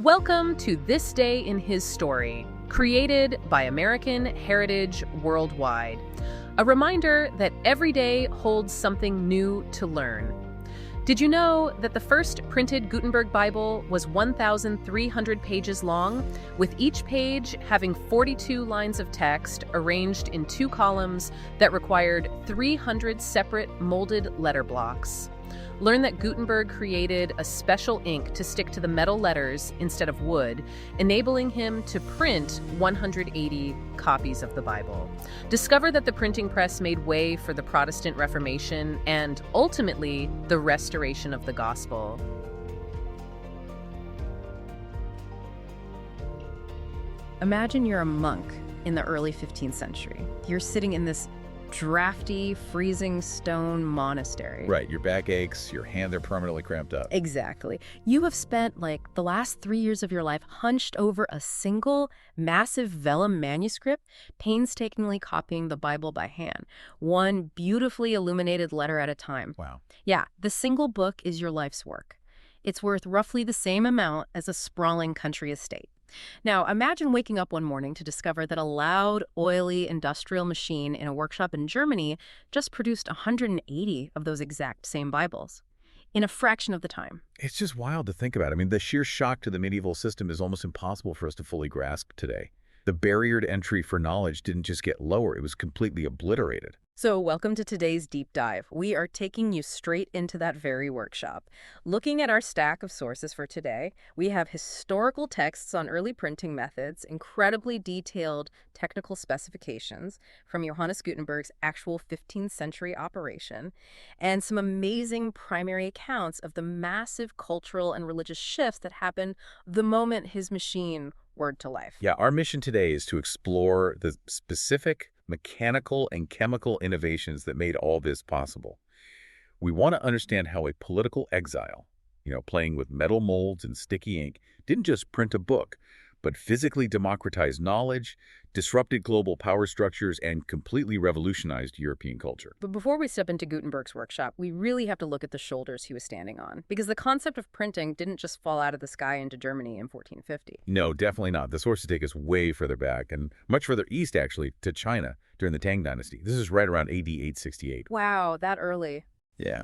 Welcome to This Day in His Story, created by American Heritage Worldwide. A reminder that every day holds something new to learn. Did you know that the first printed Gutenberg Bible was 1,300 pages long, with each page having 42 lines of text arranged in 2 columns that required 300 separate molded letter blocks? Learn that Gutenberg created a special ink to stick to the metal letters instead of wood, enabling him to print 180 copies of the Bible. Discover that the printing press made way for the Protestant Reformation and, ultimately, the restoration of the gospel. Imagine you're a monk in the early 15th century. You're sitting in this drafty, freezing stone monastery. Right, your back aches, your hands are permanently cramped up. Exactly. You have spent the last 3 years of your life hunched over a single massive vellum manuscript, painstakingly copying the Bible by hand, one beautifully illuminated letter at a time. Wow. Yeah, the single book is your life's work. It's worth roughly the same amount as a sprawling country estate. Now, imagine waking up one morning to discover that a loud, oily industrial machine in a workshop in Germany just produced 180 of those exact same Bibles in a fraction of the time. It's just wild to think about. I mean, the sheer shock to the medieval system is almost impossible for us to fully grasp today. The barrier to entry for knowledge didn't just get lower, it was completely obliterated. So welcome to today's deep dive. We are taking you straight into that very workshop. Looking at our stack of sources for today, we have historical texts on early printing methods, incredibly detailed technical specifications from Johannes Gutenberg's actual 15th century operation, and some amazing primary accounts of the massive cultural and religious shifts that happened the moment his machine whirred to life. Yeah, our mission today is to explore the specific mechanical and chemical innovations that made all this possible. We want to understand how a political exile, playing with metal molds and sticky ink, didn't just print a book, but physically democratized knowledge, disrupted global power structures, and completely revolutionized European culture. But before we step into Gutenberg's workshop, we really have to look at the shoulders he was standing on, because the concept of printing didn't just fall out of the sky into Germany in 1450. No, definitely not. The sources take us way further back, and much further east, actually, to China during the Tang Dynasty. This is right around AD 868. Wow, that early. Yeah.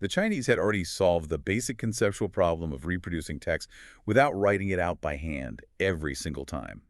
The Chinese had already solved the basic conceptual problem of reproducing text without writing it out by hand every single time.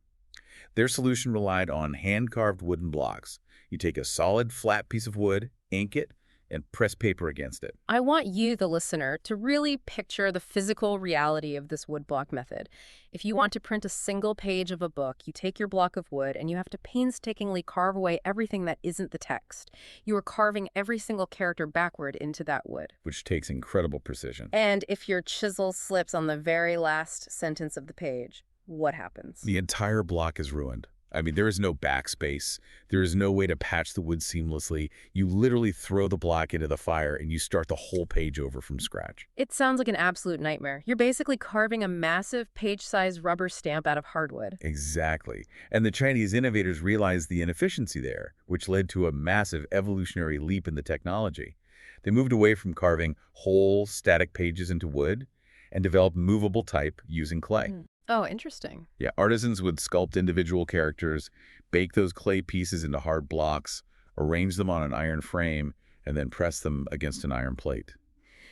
Their solution relied on hand-carved wooden blocks. You take a solid, flat piece of wood, ink it, and press paper against it. I want you, the listener, to really picture the physical reality of this woodblock method. If you want to print a single page of a book, you take your block of wood and you have to painstakingly carve away everything that isn't the text. You are carving every single character backward into that wood, Which takes incredible precision. and if your chisel slips on the very last sentence of the page, what happens? The entire block is ruined. I mean, there is no backspace. There is no way to patch the wood seamlessly. You literally throw the block into the fire and you start the whole page over from scratch. It sounds like an absolute nightmare. You're basically carving a massive page-sized rubber stamp out of hardwood. Exactly. And the Chinese innovators realized the inefficiency there, which led to a massive evolutionary leap in the technology. They moved away from carving whole, static pages into wood and developed movable type using clay. Oh, interesting. Yeah, artisans would sculpt individual characters, bake those clay pieces into hard blocks, arrange them on an iron frame, and then press them against an iron plate.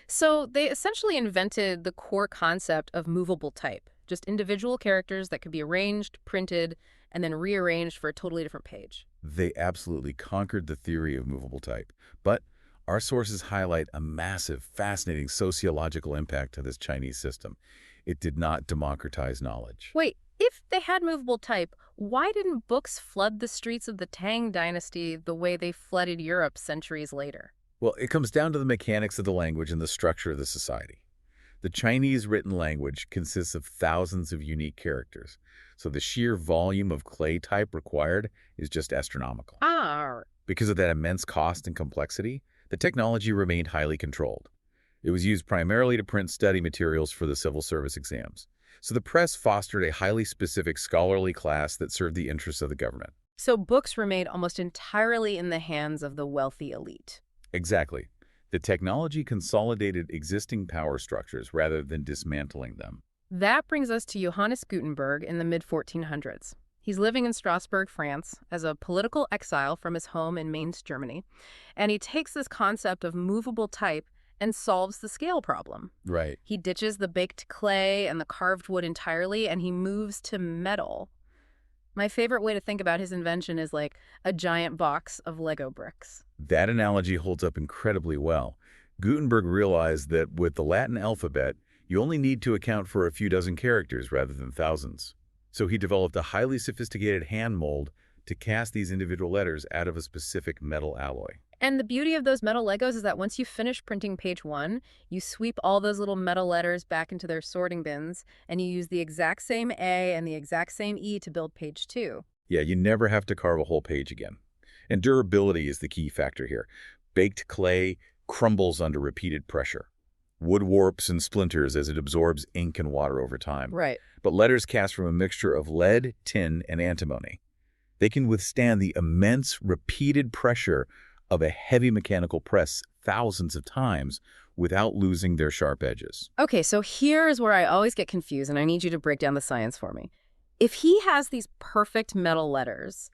So they essentially invented the core concept of movable type, just individual characters that could be arranged, printed, and then rearranged for a totally different page. They absolutely conquered the theory of movable type. But our sources highlight a massive, fascinating sociological impact to this Chinese system. It did not democratize knowledge. Wait, if they had movable type, why didn't books flood the streets of the Tang Dynasty the way they flooded Europe centuries later? Well, it comes down to the mechanics of the language and the structure of the society. The Chinese written language consists of thousands of unique characters, so the sheer volume of clay type required is just astronomical. Because of that immense cost and complexity, the technology remained highly controlled. It was used primarily to print study materials for the civil service exams. So the press fostered a highly specific scholarly class that served the interests of the government. So books remained almost entirely in the hands of the wealthy elite. Exactly. The technology consolidated existing power structures rather than dismantling them. That brings us to Johannes Gutenberg in the mid-1400s. He's living in Strasbourg, France, as a political exile from his home in Mainz, Germany, and he takes this concept of movable type and solves the scale problem. Right. He ditches the baked clay and the carved wood entirely, and he moves to metal. My favorite way to think about his invention is like a giant box of Lego bricks. That analogy holds up incredibly well. Gutenberg realized that with the Latin alphabet, you only need to account for a few dozen characters rather than thousands. So he developed a highly sophisticated hand mold to cast these individual letters out of a specific metal alloy. And the beauty of those metal Legos is that once you finish printing page 1, you sweep all those little metal letters back into their sorting bins, and you use the exact same A and the exact same E to build page 2. Yeah, you never have to carve a whole page again. And durability is the key factor here. Baked clay crumbles under repeated pressure. Wood warps and splinters as it absorbs ink and water over time. Right. But letters cast from a mixture of lead, tin, and antimony. They can withstand the immense repeated pressure of a heavy mechanical press thousands of times without losing their sharp edges. Okay, so here's where I always get confused, and I need you to break down the science for me. If he has these perfect metal letters,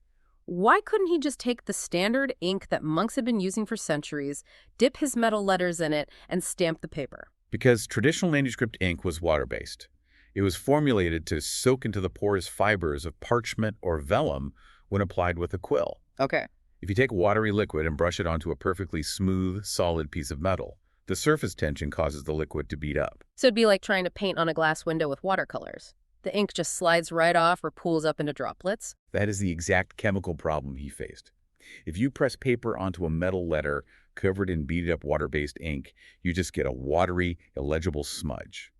why couldn't he just take the standard ink that monks had been using for centuries, dip his metal letters in it, and stamp the paper? Because traditional manuscript ink was water-based. It was formulated to soak into the porous fibers of parchment or vellum when applied with a quill. Okay. If you take watery liquid and brush it onto a perfectly smooth, solid piece of metal, the surface tension causes the liquid to beat up. So it'd be like trying to paint on a glass window with watercolors. The ink just slides right off or pools up into droplets. That is the exact chemical problem he faced. If you press paper onto a metal letter covered in beaded-up water-based ink, you just get a watery, illegible smudge.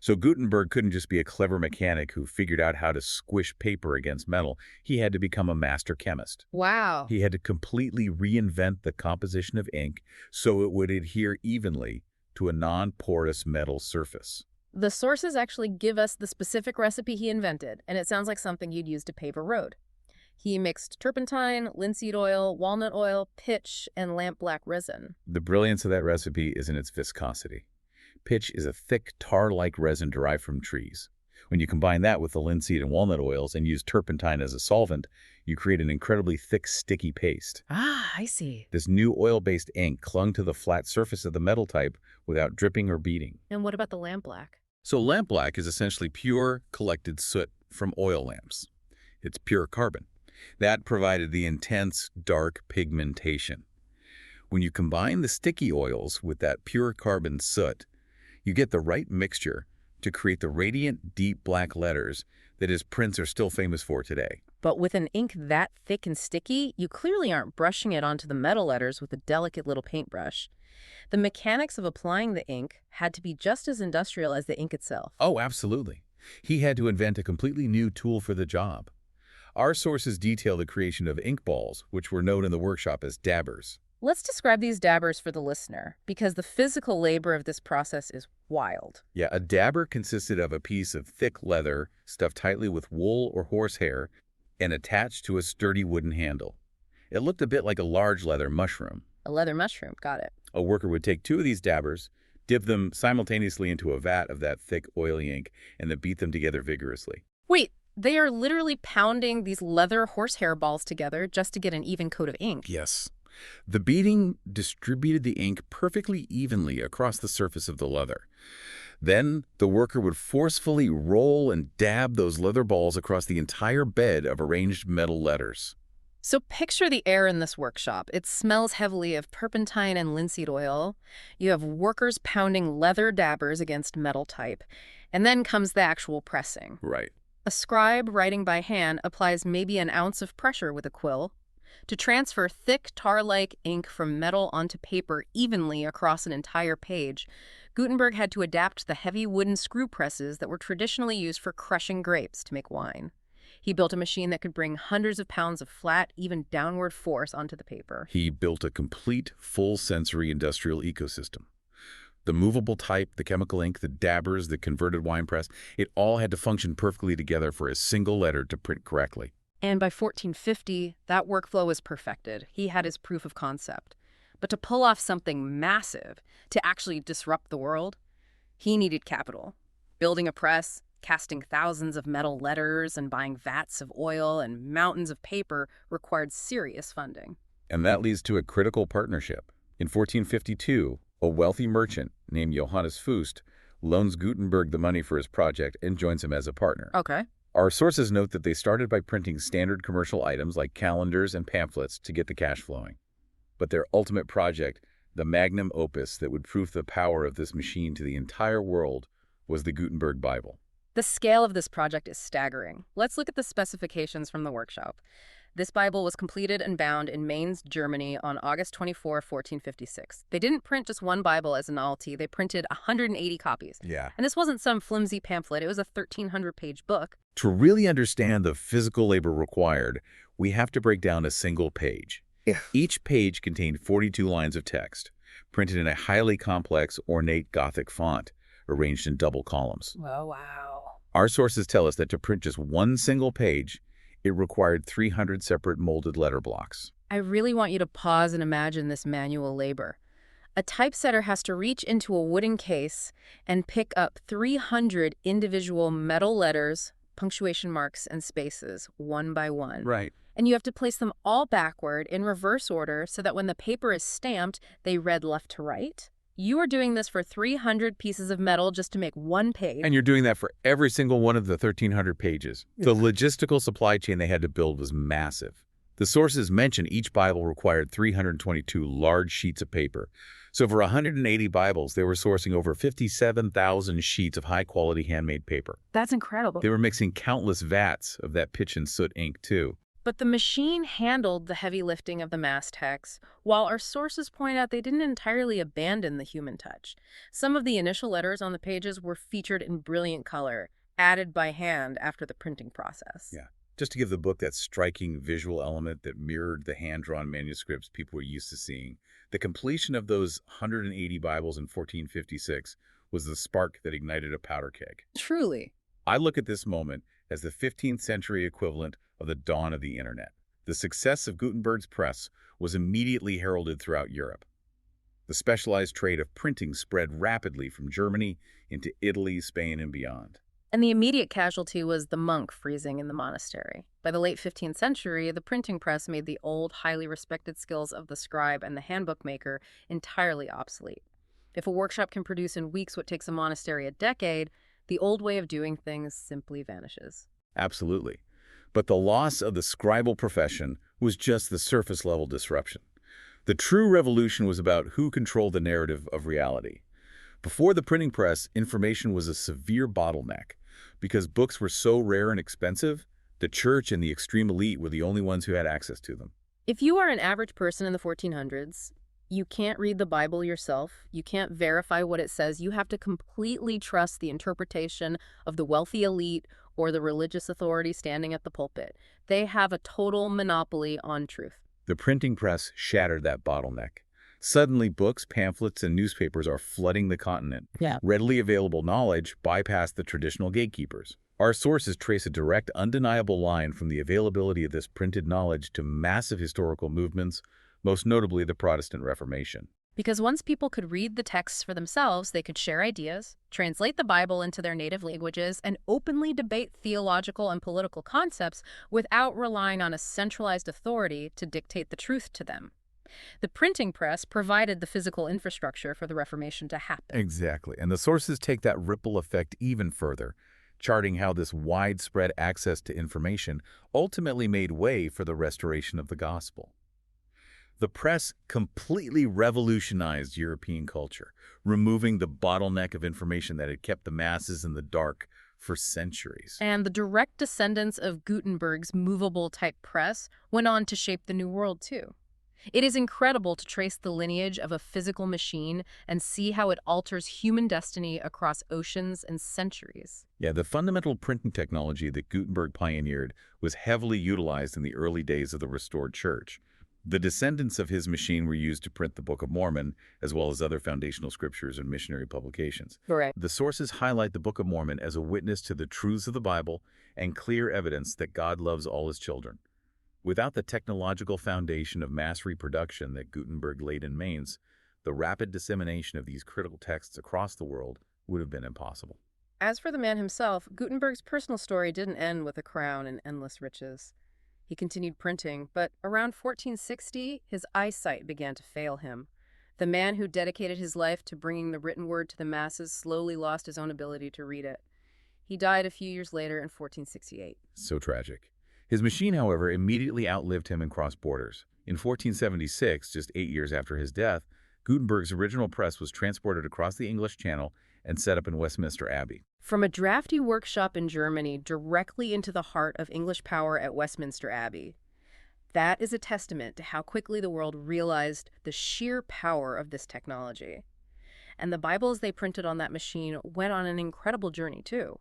So Gutenberg couldn't just be a clever mechanic who figured out how to squish paper against metal. He had to become a master chemist. Wow. He had to completely reinvent the composition of ink so it would adhere evenly to a non-porous metal surface. The sources actually give us the specific recipe he invented, and it sounds like something you'd use to pave a road. He mixed turpentine, linseed oil, walnut oil, pitch, and lampblack resin. The brilliance of that recipe is in its viscosity. Pitch is a thick, tar-like resin derived from trees. When you combine that with the linseed and walnut oils and use turpentine as a solvent, you create an incredibly thick, sticky paste. Ah, I see. This new oil-based ink clung to the flat surface of the metal type without dripping or beading. And what about the lampblack? So lampblack is essentially pure collected soot from oil lamps. It's pure carbon. That provided the intense, dark pigmentation. When you combine the sticky oils with that pure carbon soot, you get the right mixture to create the radiant, deep black letters that his prints are still famous for today. But with an ink that thick and sticky, you clearly aren't brushing it onto the metal letters with a delicate little paintbrush. The mechanics of applying the ink had to be just as industrial as the ink itself. Oh, absolutely. He had to invent a completely new tool for the job. Our sources detail the creation of ink balls, which were known in the workshop as dabbers. Let's describe these dabbers for the listener, because the physical labor of this process is wild. Yeah, a dabber consisted of a piece of thick leather stuffed tightly with wool or horsehair and attached to a sturdy wooden handle. It looked a bit like a large leather mushroom. A leather mushroom, got it. A worker would take two of these dabbers, dip them simultaneously into a vat of that thick, oily ink, and then beat them together vigorously. Wait, they are literally pounding these leather horsehair balls together just to get an even coat of ink. Yes. The beating distributed the ink perfectly evenly across the surface of the leather. Then the worker would forcefully roll and dab those leather balls across the entire bed of arranged metal letters. So picture the air in this workshop. It smells heavily of turpentine and linseed oil. You have workers pounding leather dabbers against metal type. And then comes the actual pressing. Right. A scribe writing by hand applies maybe an ounce of pressure with a quill to transfer thick tar-like ink from metal onto paper evenly across an entire page. Gutenberg had to adapt the heavy wooden screw presses that were traditionally used for crushing grapes to make wine. He built a machine that could bring hundreds of pounds of flat, even downward force onto the paper. He built a complete, full-sensory industrial ecosystem. The movable type, the chemical ink, the dabbers, the converted wine press, it all had to function perfectly together for a single letter to print correctly. And by 1450, that workflow was perfected. He had his proof of concept. But to pull off something massive, to actually disrupt the world, he needed capital. Building a press, casting thousands of metal letters, and buying vats of oil and mountains of paper required serious funding. And that leads to a critical partnership. In 1452, a wealthy merchant named Johannes Fust loans Gutenberg the money for his project and joins him as a partner. Okay. Our sources note that they started by printing standard commercial items like calendars and pamphlets to get the cash flowing. But their ultimate project, the magnum opus that would prove the power of this machine to the entire world, was the Gutenberg Bible. The scale of this project is staggering. Let's look at the specifications from the workshop. This Bible was completed and bound in Mainz, Germany on August 24, 1456. They didn't print just one Bible as a novelty. They printed 180 copies. Yeah. And this wasn't some flimsy pamphlet. It was a 1,300-page book. To really understand the physical labor required, we have to break down a single page. Yeah. Each page contained 42 lines of text, printed in a highly complex, ornate Gothic font, arranged in double columns. Oh, wow. Our sources tell us that to print just one single page, it required 300 separate molded letter blocks. I really want you to pause and imagine this manual labor. A typesetter has to reach into a wooden case and pick up 300 individual metal letters, punctuation marks, and spaces, one by one. Right. And you have to place them all backward in reverse order so that when the paper is stamped, they read left to right. You are doing this for 300 pieces of metal just to make one page. And you're doing that for every single one of the 1,300 pages. Yeah. The logistical supply chain they had to build was massive. The sources mention each Bible required 322 large sheets of paper. So for 180 Bibles, they were sourcing over 57,000 sheets of high-quality handmade paper. That's incredible. They were mixing countless vats of that pitch and soot ink, too. But the machine handled the heavy lifting of the mass text, while our sources point out they didn't entirely abandon the human touch. Some of the initial letters on the pages were featured in brilliant color, added by hand after the printing process. Yeah. Just to give the book that striking visual element that mirrored the hand-drawn manuscripts people were used to seeing, the completion of those 180 Bibles in 1456 was the spark that ignited a powder keg. Truly. I look at this moment as the 15th century equivalent of the dawn of the internet. The success of Gutenberg's press was immediately heralded throughout Europe. The specialized trade of printing spread rapidly from Germany into Italy, Spain, and beyond. And the immediate casualty was the monk freezing in the monastery. By the late 15th century, the printing press made the old, highly respected skills of the scribe and the handbook maker entirely obsolete. If a workshop can produce in weeks what takes a monastery a decade, the old way of doing things simply vanishes. Absolutely. But the loss of the scribal profession was just the surface-level disruption. The true revolution was about who controlled the narrative of reality. Before the printing press, information was a severe bottleneck. Because books were so rare and expensive, the church and the extreme elite were the only ones who had access to them. If you are an average person in the 1400s, you can't read the Bible yourself. You can't verify what it says. You have to completely trust the interpretation of the wealthy elite or the religious authority standing at the pulpit. They have a total monopoly on truth. The printing press shattered that bottleneck. Suddenly, books, pamphlets, and newspapers are flooding the continent. Yeah. Readily available knowledge bypassed the traditional gatekeepers. Our sources trace a direct, undeniable line from the availability of this printed knowledge to massive historical movements, most notably the Protestant Reformation. Because once people could read the texts for themselves, they could share ideas, translate the Bible into their native languages, and openly debate theological and political concepts without relying on a centralized authority to dictate the truth to them. The printing press provided the physical infrastructure for the Reformation to happen. Exactly. And the sources take that ripple effect even further, charting how this widespread access to information ultimately made way for the restoration of the gospel. The press completely revolutionized European culture, removing the bottleneck of information that had kept the masses in the dark for centuries. And the direct descendants of Gutenberg's movable type press went on to shape the New World too. It is incredible to trace the lineage of a physical machine and see how it alters human destiny across oceans and centuries. Yeah, the fundamental printing technology that Gutenberg pioneered was heavily utilized in the early days of the restored church. The descendants of his machine were used to print the Book of Mormon, as well as other foundational scriptures and missionary publications. Correct. The sources highlight the Book of Mormon as a witness to the truths of the Bible and clear evidence that God loves all his children. Without the technological foundation of mass reproduction that Gutenberg laid in Mainz, the rapid dissemination of these critical texts across the world would have been impossible. As for the man himself, Gutenberg's personal story didn't end with a crown and endless riches. He continued printing, but around 1460, his eyesight began to fail him. The man who dedicated his life to bringing the written word to the masses slowly lost his own ability to read it. He died a few years later in 1468. So tragic. His machine, however, immediately outlived him and crossed borders. In 1476, just 8 years after his death, Gutenberg's original press was transported across the English Channel and set up in Westminster Abbey. From a drafty workshop in Germany directly into the heart of English power at Westminster Abbey. That is a testament to how quickly the world realized the sheer power of this technology. And the Bibles they printed on that machine went on an incredible journey, too.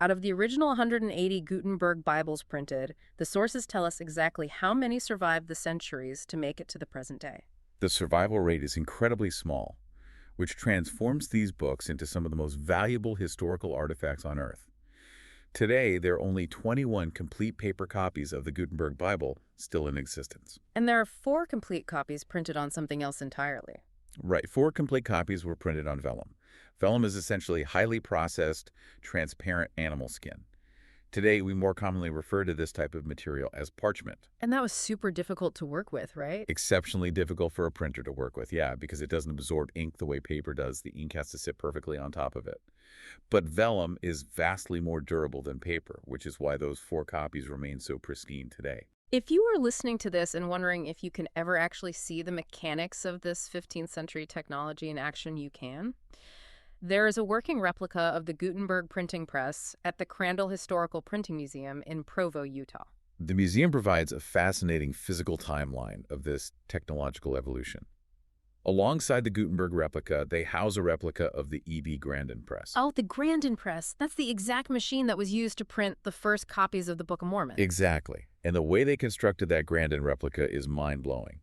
Out of the original 180 Gutenberg Bibles printed, the sources tell us exactly how many survived the centuries to make it to the present day. The survival rate is incredibly small, which transforms these books into some of the most valuable historical artifacts on Earth. Today, there are only 21 complete paper copies of the Gutenberg Bible still in existence. And there are 4 complete copies printed on something else entirely. Right, 4 complete copies were printed on vellum. Vellum is essentially highly processed, transparent animal skin. Today, we more commonly refer to this type of material as parchment. And that was super difficult to work with, right? Exceptionally difficult for a printer to work with, yeah, because it doesn't absorb ink the way paper does. The ink has to sit perfectly on top of it. But vellum is vastly more durable than paper, which is why those 4 copies remain so pristine today. If you are listening to this and wondering if you can ever actually see the mechanics of this 15th century technology in action, you can. There is a working replica of the Gutenberg printing press at the Crandall Historical Printing Museum in Provo, Utah. The museum provides a fascinating physical timeline of this technological evolution. Alongside the Gutenberg replica, they house a replica of the E.B. Grandin press. Oh, the Grandin press. That's the exact machine that was used to print the first copies of the Book of Mormon. Exactly. And the way they constructed that Grandin replica is mind-blowing.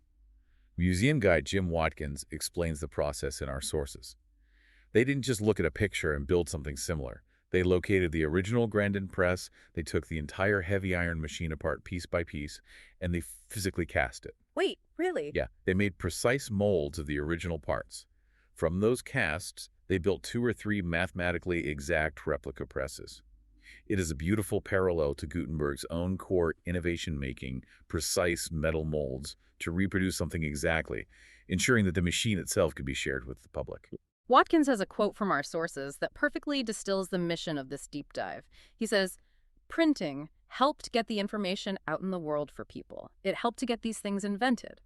Museum guide Jim Watkins explains the process in our sources. They didn't just look at a picture and build something similar. They located the original Grandin press, they took the entire heavy iron machine apart piece by piece, and they physically cast it. Wait, really? Yeah, they made precise molds of the original parts. From those casts, they built 2 or 3 mathematically exact replica presses. It is a beautiful parallel to Gutenberg's own core innovation-making, precise metal molds to reproduce something exactly, ensuring that the machine itself could be shared with the public. Watkins has a quote from our sources that perfectly distills the mission of this deep dive. He says, "Printing helped get the information out in the world for people. It helped to get these things invented.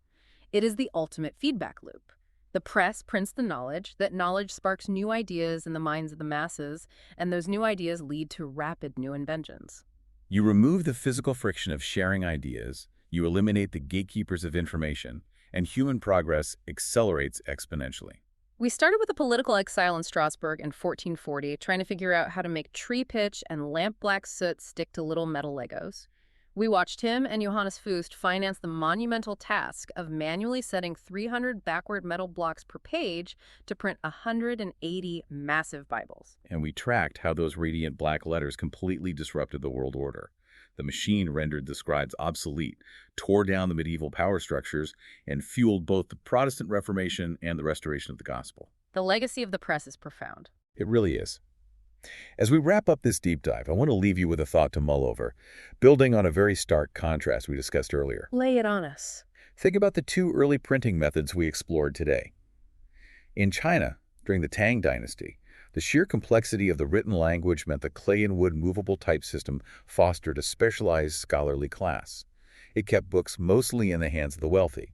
It is the ultimate feedback loop. The press prints the knowledge, that knowledge sparks new ideas in the minds of the masses, and those new ideas lead to rapid new inventions." You remove the physical friction of sharing ideas, you eliminate the gatekeepers of information, and human progress accelerates exponentially. We started with a political exile in Strasbourg in 1440, trying to figure out how to make tree pitch and lamp black soot stick to little metal Legos. We watched him and Johannes Fust finance the monumental task of manually setting 300 backward metal blocks per page to print 180 massive Bibles. And we tracked how those radiant black letters completely disrupted the world order. The machine rendered the scribes obsolete, tore down the medieval power structures, and fueled both the Protestant Reformation and the restoration of the gospel. The legacy of the press is profound. It really is. As we wrap up this deep dive, I want to leave you with a thought to mull over, building on a very stark contrast we discussed earlier. Lay it on us. Think about the 2 early printing methods we explored today. In China, during the Tang Dynasty, the sheer complexity of the written language meant the clay and wood movable type system fostered a specialized scholarly class. It kept books mostly in the hands of the wealthy.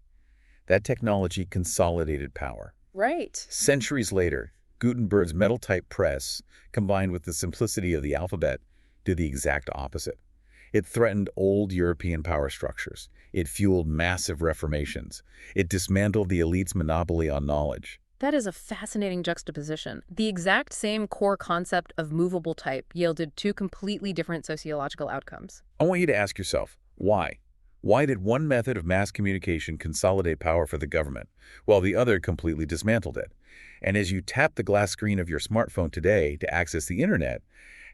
That technology consolidated power. Right. Centuries later, Gutenberg's metal-type press, combined with the simplicity of the alphabet, did the exact opposite. It threatened old European power structures. It fueled massive reformations. It dismantled the elite's monopoly on knowledge. That is a fascinating juxtaposition. The exact same core concept of movable type yielded 2 completely different sociological outcomes. I want you to ask yourself, why? Why did one method of mass communication consolidate power for the government, while the other completely dismantled it? And as you tap the glass screen of your smartphone today to access the internet,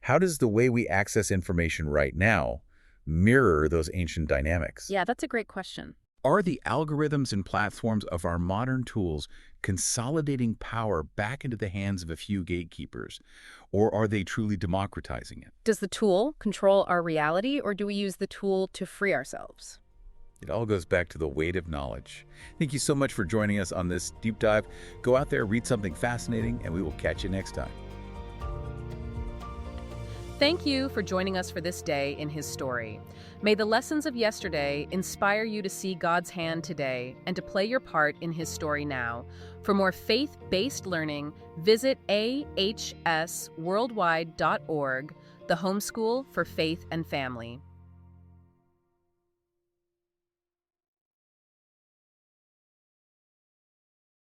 how does the way we access information right now mirror those ancient dynamics? Yeah, that's a great question. Are the algorithms and platforms of our modern tools consolidating power back into the hands of a few gatekeepers, or are they truly democratizing it? Does the tool control our reality, or do we use the tool to free ourselves? It all goes back to the weight of knowledge. Thank you so much for joining us on this deep dive. Go out there, read something fascinating, and we will catch you next time. Thank you for joining us for this day in His story. May the lessons of yesterday inspire you to see God's hand today and to play your part in His story now. For more faith-based learning, visit ahsworldwide.org, the homeschool for faith and family.